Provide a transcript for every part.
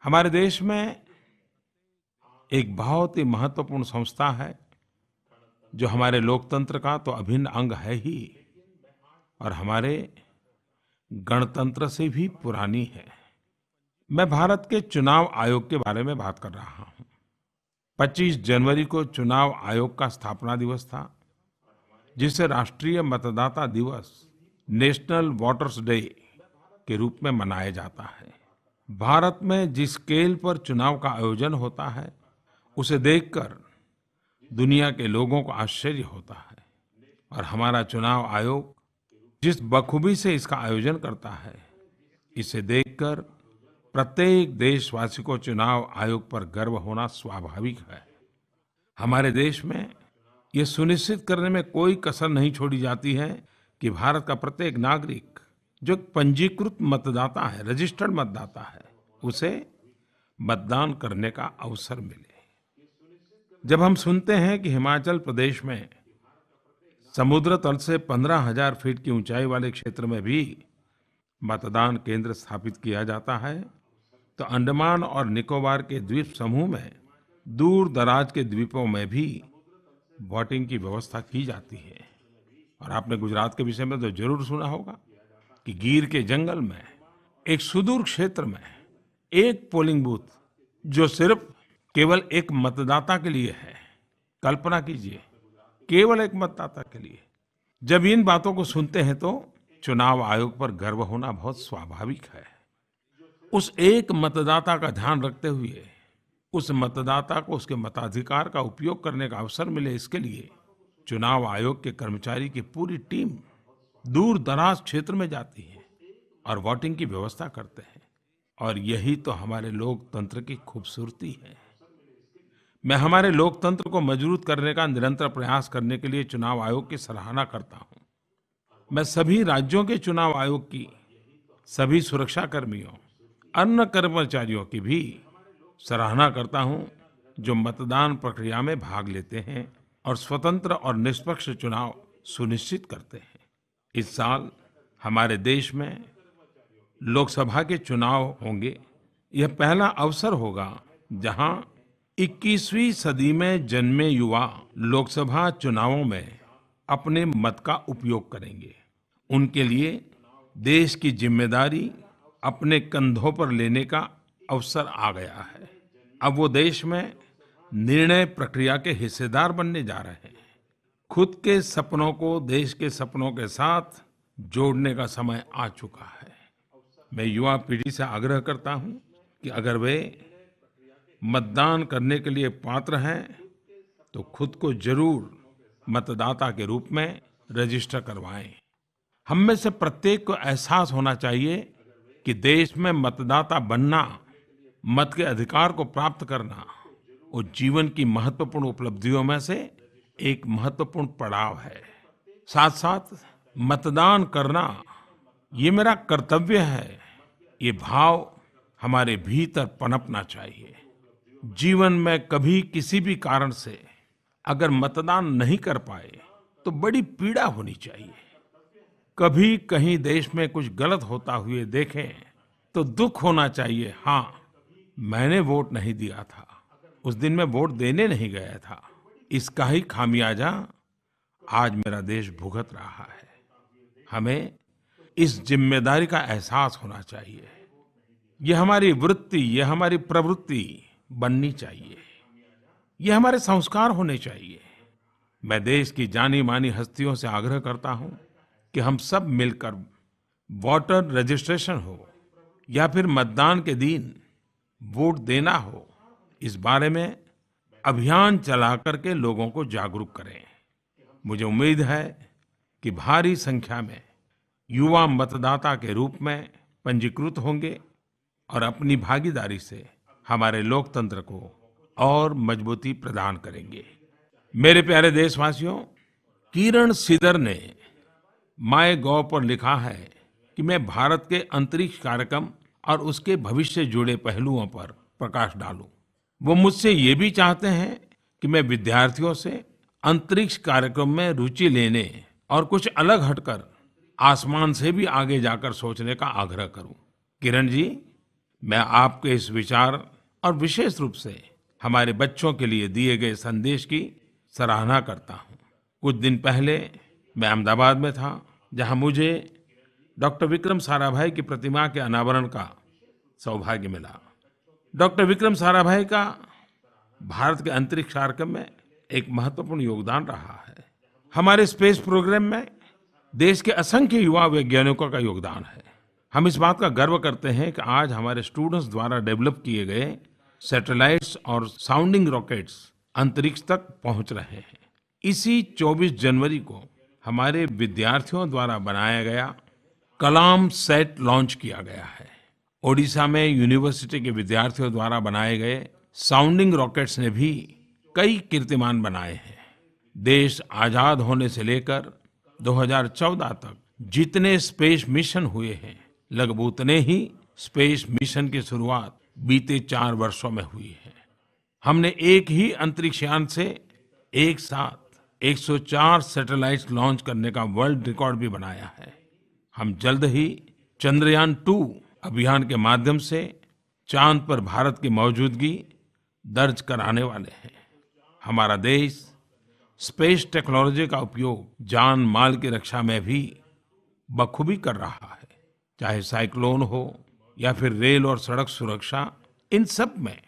हमारे देश में एक बहुत ही महत्वपूर्ण संस्था है जो हमारे लोकतंत्र का तो अभिन्न अंग है ही और हमारे गणतंत्र से भी पुरानी है। मैं भारत के चुनाव आयोग के बारे में बात कर रहा हूँ। 25 जनवरी को चुनाव आयोग का स्थापना दिवस था, जिसे राष्ट्रीय मतदाता दिवस नेशनल वोटर्स डे के रूप में मनाया जाता है। भारत में जिस स्केल पर चुनाव का आयोजन होता है, उसे देखकर दुनिया के लोगों को आश्चर्य होता है और हमारा चुनाव आयोग जिस बखूबी से इसका आयोजन करता है, इसे देखकर प्रत्येक देशवासी को चुनाव आयोग पर गर्व होना स्वाभाविक है। हमारे देश में ये सुनिश्चित करने में कोई कसर नहीं छोड़ी जाती है कि भारत का प्रत्येक नागरिक जो एक पंजीकृत मतदाता है, रजिस्टर्ड मतदाता है, उसे मतदान करने का अवसर मिले। जब हम सुनते हैं कि हिमाचल प्रदेश में समुद्र तल से 15,000 फीट की ऊंचाई वाले क्षेत्र में भी मतदान केंद्र स्थापित किया जाता है, तो अंडमान और निकोबार के द्वीप समूह में दूर दराज के द्वीपों में भी वोटिंग की व्यवस्था की जाती है। और आपने गुजरात के विषय में तो जरूर सुना होगा कि गिर के जंगल में एक सुदूर क्षेत्र में एक पोलिंग बूथ जो सिर्फ केवल एक मतदाता के लिए है। कल्पना कीजिए, केवल एक मतदाता के लिए। जब इन बातों को सुनते हैं तो चुनाव आयोग पर गर्व होना बहुत स्वाभाविक है। उस एक मतदाता का ध्यान रखते हुए उस मतदाता को उसके मताधिकार का उपयोग करने का अवसर मिले, इसके लिए चुनाव आयोग के कर्मचारी की पूरी टीम दूर दराज क्षेत्र में जाती है और वोटिंग की व्यवस्था करते हैं। और यही तो हमारे लोकतंत्र की खूबसूरती है। मैं हमारे लोकतंत्र को मजबूत करने का निरंतर प्रयास करने के लिए चुनाव आयोग की सराहना करता हूं। मैं सभी राज्यों के चुनाव आयोग की, सभी सुरक्षा कर्मियों, अन्य कर्मचारियों की भी सराहना करता हूं जो मतदान प्रक्रिया में भाग लेते हैं और स्वतंत्र और निष्पक्ष चुनाव सुनिश्चित करते हैं। इस साल हमारे देश में लोकसभा के चुनाव होंगे। यह पहला अवसर होगा जहां 21वीं सदी में जन्मे युवा लोकसभा चुनावों में अपने मत का उपयोग करेंगे। उनके लिए देश की जिम्मेदारी अपने कंधों पर लेने का अवसर आ गया है। अब वो देश में निर्णय प्रक्रिया के हिस्सेदार बनने जा रहे हैं। खुद के सपनों को देश के सपनों के साथ जोड़ने का समय आ चुका है। मैं युवा पीढ़ी से आग्रह करता हूं कि अगर वे मतदान करने के लिए पात्र हैं तो खुद को जरूर मतदाता के रूप में रजिस्टर करवाएं। हम में से प्रत्येक को एहसास होना चाहिए कि देश में मतदाता बनना, मत के अधिकार को प्राप्त करना, वो जीवन की महत्वपूर्ण उपलब्धियों में से एक महत्वपूर्ण पड़ाव है। साथ साथ मतदान करना ये मेरा कर्तव्य है, ये भाव हमारे भीतर पनपना चाहिए। जीवन में कभी किसी भी कारण से अगर मतदान नहीं कर पाए तो बड़ी पीड़ा होनी चाहिए। कभी कहीं देश में कुछ गलत होता हुए देखें तो दुख होना चाहिए। हाँ, मैंने वोट नहीं दिया था, उस दिन मैं वोट देने नहीं गया था, इसका ही खामियाजा आज मेरा देश भुगत रहा है। हमें इस जिम्मेदारी का एहसास होना चाहिए। यह हमारी वृत्ति, यह हमारी प्रवृत्ति बननी चाहिए। यह हमारे संस्कार होने चाहिए। मैं देश की जानी मानी हस्तियों से आग्रह करता हूं कि हम सब मिलकर वोटर रजिस्ट्रेशन हो या फिर मतदान के दिन वोट देना हो, इस बारे में अभियान चला करके लोगों को जागरूक करें। मुझे उम्मीद है कि भारी संख्या में युवा मतदाता के रूप में पंजीकृत होंगे और अपनी भागीदारी से हमारे लोकतंत्र को और मजबूती प्रदान करेंगे। मेरे प्यारे देशवासियों, किरण सिदर ने माय गॉव पर लिखा है कि मैं भारत के अंतरिक्ष कार्यक्रम और उसके भविष्य से जुड़े पहलुओं पर प्रकाश डालूं। वो मुझसे ये भी चाहते हैं कि मैं विद्यार्थियों से अंतरिक्ष कार्यक्रम में रुचि लेने और कुछ अलग हटकर आसमान से भी आगे जाकर सोचने का आग्रह करूं। किरण जी, मैं आपके इस विचार और विशेष रूप से हमारे बच्चों के लिए दिए गए संदेश की सराहना करता हूँ। कुछ दिन पहले मैं अहमदाबाद में था, जहाँ मुझे डॉक्टर विक्रम साराभाई की प्रतिमा के अनावरण का सौभाग्य मिला। डॉक्टर विक्रम साराभाई का भारत के अंतरिक्ष कार्यक्रम में एक महत्वपूर्ण योगदान रहा है। हमारे स्पेस प्रोग्राम में देश के असंख्य युवा वैज्ञानिकों का योगदान है। हम इस बात का गर्व करते हैं कि आज हमारे स्टूडेंट्स द्वारा डेवलप किए गए सैटेलाइट्स और साउंडिंग रॉकेट्स अंतरिक्ष तक पहुंच रहे हैं। इसी 24 जनवरी को हमारे विद्यार्थियों द्वारा बनाया गया कलाम सैट लॉन्च किया गया है। ओडिशा में यूनिवर्सिटी के विद्यार्थियों द्वारा बनाए गए साउंडिंग रॉकेट्स ने भी कई कीर्तिमान बनाए हैं। देश आजाद होने से लेकर 2014 तक जितने स्पेस मिशन हुए हैं, लगभग उतने ही स्पेस मिशन की शुरुआत बीते 4 वर्षों में हुई है। हमने एक ही अंतरिक्ष यान से एक साथ 104 सैटेलाइट्स लॉन्च करने का वर्ल्ड रिकॉर्ड भी बनाया है। हम जल्द ही चंद्रयान-2 अभियान के माध्यम से चांद पर भारत की मौजूदगी दर्ज कराने वाले हैं। हमारा देश स्पेस टेक्नोलॉजी का उपयोग जान माल की रक्षा में भी बखूबी कर रहा है। चाहे साइक्लोन हो या फिर रेल और सड़क सुरक्षा, इन सब में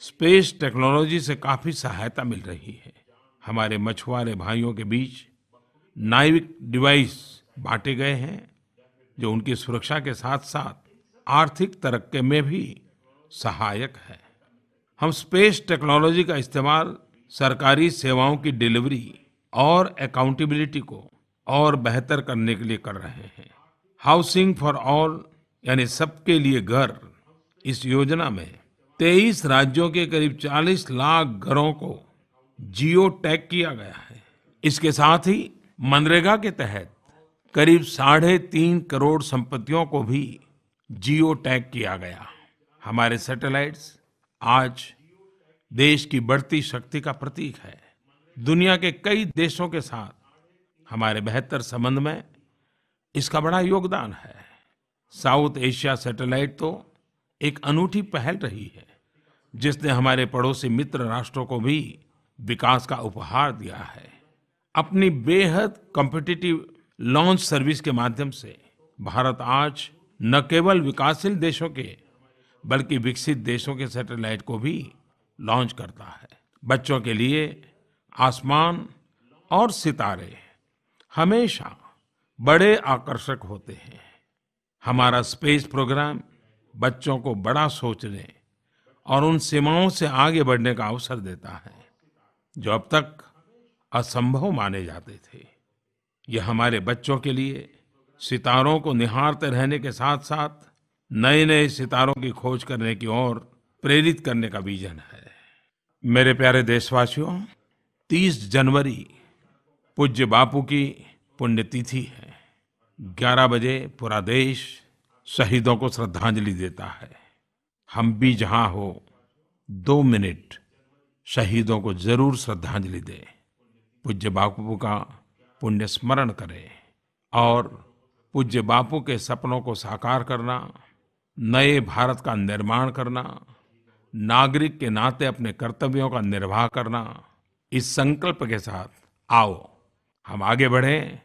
स्पेस टेक्नोलॉजी से काफी सहायता मिल रही है। हमारे मछुआरे भाइयों के बीच नाविक डिवाइस बांटे गए हैं, जो उनकी सुरक्षा के साथ साथ आर्थिक तरक्की में भी सहायक है। हम स्पेस टेक्नोलॉजी का इस्तेमाल सरकारी सेवाओं की डिलीवरी और अकाउंटेबिलिटी को और बेहतर करने के लिए कर रहे हैं। हाउसिंग फॉर ऑल यानी सबके लिए घर, इस योजना में 23 राज्यों के करीब 40 लाख घरों को जियो टैग किया गया है। इसके साथ ही मनरेगा के तहत करीब 3.5 करोड़ संपत्तियों को भी जियो टैग किया गया। हमारे सैटेलाइट्स आज देश की बढ़ती शक्ति का प्रतीक है। दुनिया के कई देशों के साथ हमारे बेहतर संबंध में इसका बड़ा योगदान है। साउथ एशिया सैटेलाइट तो एक अनूठी पहल रही है, जिसने हमारे पड़ोसी मित्र राष्ट्रों को भी विकास का उपहार दिया है। अपनी बेहद कॉम्पिटिटिव लॉन्च सर्विस के माध्यम से भारत आज न केवल विकासशील देशों के बल्कि विकसित देशों के सैटेलाइट को भी लॉन्च करता है। बच्चों के लिए आसमान और सितारे हमेशा बड़े आकर्षक होते हैं। हमारा स्पेस प्रोग्राम बच्चों को बड़ा सोचने और उन सीमाओं से आगे बढ़ने का अवसर देता है, जो अब तक असंभव माने जाते थे। यह हमारे बच्चों के लिए सितारों को निहारते रहने के साथ साथ नए नए सितारों की खोज करने की ओर प्रेरित करने का विजन है। मेरे प्यारे देशवासियों, 30 जनवरी पूज्य बापू की पुण्यतिथि है। 11 बजे पूरा देश शहीदों को श्रद्धांजलि देता है। हम भी जहां हो 2 मिनट शहीदों को जरूर श्रद्धांजलि दें, पूज्य बापू का पुण्य स्मरण करें और पूज्य बापू के सपनों को साकार करना, नए भारत का निर्माण करना, नागरिक के नाते अपने कर्तव्यों का निर्वाह करना, इस संकल्प के साथ आओ हम आगे बढ़ें